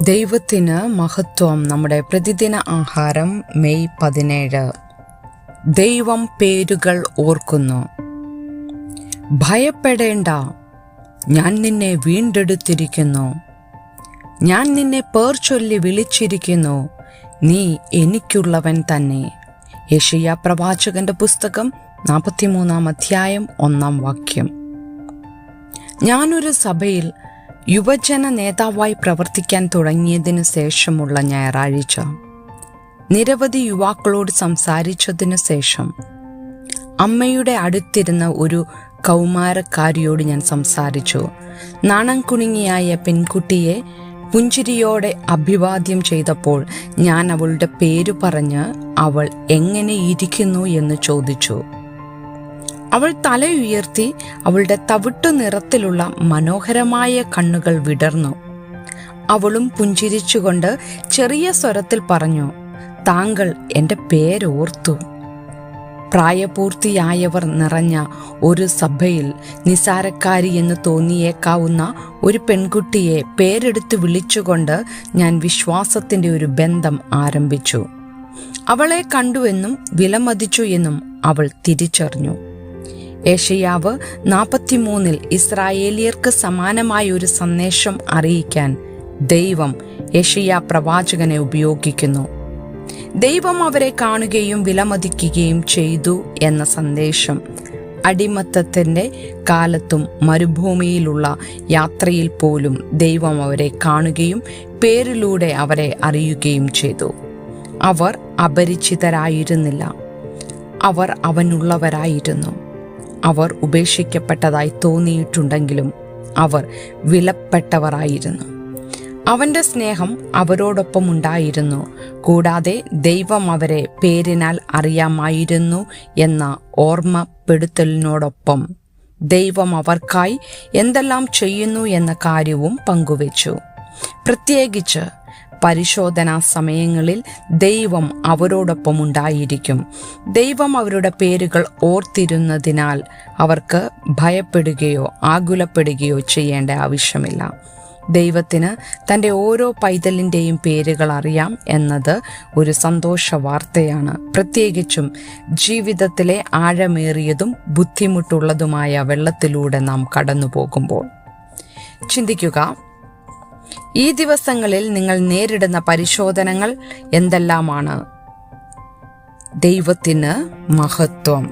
ദൈവത്തിന് മഹത്വം. നമ്മുടെ പ്രതിദിന ആഹാരം മെയ് 17. ദൈവം പേരുകൾ ഓർക്കുന്നു. ഭയപ്പെടേണ്ട, ഞാൻ നിന്നെ വീണ്ടെടുത്തിരിക്കുന്നു. ഞാൻ നിന്നെ പേർ ചൊല്ലി വിളിച്ചിരിക്കുന്നു. നീ എനിക്കുള്ളവൻ തന്നെ. യെശയ്യാ പ്രവാചകന്റെ പുസ്തകം 43 അധ്യായം 1 ഞാനൊരു സഭയിൽ യുവജന നേതാവായി പ്രവർത്തിക്കാൻ തുടങ്ങിയതിനു ശേഷമുള്ള ഞായറാഴ്ച നിരവധി യുവാക്കളോട് സംസാരിച്ചതിനു ശേഷം അമ്മയുടെ അടുത്തിരുന്ന ഒരു കൗമാരക്കാരിയോട് ഞാൻ സംസാരിച്ചു. നാണം കുണുങ്ങിയായ പെൺകുട്ടിയെ പുഞ്ചിരിയോടെ അഭിവാദ്യം ചെയ്തപ്പോൾ ഞാൻ അവളുടെ പേര് പറഞ്ഞ് അവൾ എങ്ങനെ ഇരിക്കുന്നു എന്ന് ചോദിച്ചു. അവൾ തല ഉയർത്തി അവളുടെ തവിട്ടു നിറത്തിലുള്ള മനോഹരമായ കണ്ണുകൾ വിടർന്നു. അവളും പുഞ്ചിരിച്ചുകൊണ്ട് ചെറിയ സ്വരത്തിൽ പറഞ്ഞു, താങ്കൾ എൻ്റെ പേരോർത്തു. പ്രായപൂർത്തിയായവർ നിറഞ്ഞ ഒരു സഭയിൽ നിസാരക്കാരി എന്ന് തോന്നിയേക്കാവുന്ന ഒരു പെൺകുട്ടിയെ പേരെടുത്ത് വിളിച്ചുകൊണ്ട് ഞാൻ വിശ്വാസത്തിൻ്റെ ഒരു ബന്ധം ആരംഭിച്ചു. അവളെ കണ്ടുവെന്നും വിലമതിച്ചു എന്നും അവൾ തിരിച്ചറിഞ്ഞു. യെശയ്യാവ് 43 ഇസ്രായേലിയർക്ക് സമാനമായ ഒരു സന്ദേശം അറിയിക്കാൻ ദൈവം യെശയ്യാ പ്രവാചകനെ ഉപയോഗിക്കുന്നു. ദൈവം അവരെ കാണുകയും വിലമതിക്കുകയും ചെയ്തു എന്ന സന്ദേശം അടിമത്തത്തിൻ്റെ കാലത്തും മരുഭൂമിയിലുള്ള യാത്രയിൽ പോലും ദൈവം അവരെ കാണുകയും പേരിലൂടെ അവരെ അറിയുകയും ചെയ്തു. അവർ അപരിചിതരായിരുന്നില്ല, അവർ അവനുള്ളവരായിരുന്നു. അവർ ഉപേക്ഷിക്കപ്പെട്ടതായി തോന്നിയിട്ടുണ്ടെങ്കിലും അവർ വിലപ്പെട്ടവരായിരുന്നു. അവൻ്റെ സ്നേഹം അവരോടൊപ്പം ഉണ്ടായിരുന്നു. കൂടാതെ ദൈവം അവരെ പേരിനാൽ അറിയാമായിരുന്നു എന്ന ഓർമ്മപ്പെടുത്തലിനോടൊപ്പം ദൈവം അവർക്കായി എന്തെല്ലാം ചെയ്യുന്നു എന്ന കാര്യവും പങ്കുവച്ചു. പ്രത്യേകിച്ച് പരിശോധനാ സമയങ്ങളിൽ ദൈവം അവരോടൊപ്പം ഉണ്ടായിരിക്കും. ദൈവം അവരുടെ പേരുകൾ ഓർത്തിരുന്നതിനാൽ അവർക്ക് ഭയപ്പെടുകയോ ആകുലപ്പെടുകയോ ചെയ്യേണ്ട ആവശ്യമില്ല. ദൈവത്തിന് തൻ്റെ ഓരോ പൈതലിൻ്റെയും പേരുകൾ അറിയാം എന്നത് ഒരു സന്തോഷ വാർത്തയാണ്. പ്രത്യേകിച്ചും ജീവിതത്തിലെ ആഴമേറിയതും ബുദ്ധിമുട്ടുള്ളതുമായ വെള്ളത്തിലൂടെ നാം കടന്നു പോകുമ്പോൾ. ചിന്തിക്കുക, ഈ ദിവസങ്ങളിൽ നിങ്ങൾ നേരിടുന്ന പരിശോധനകൾ എന്തെല്ലാമാണ്? ദൈവത്തിന് മഹത്വം.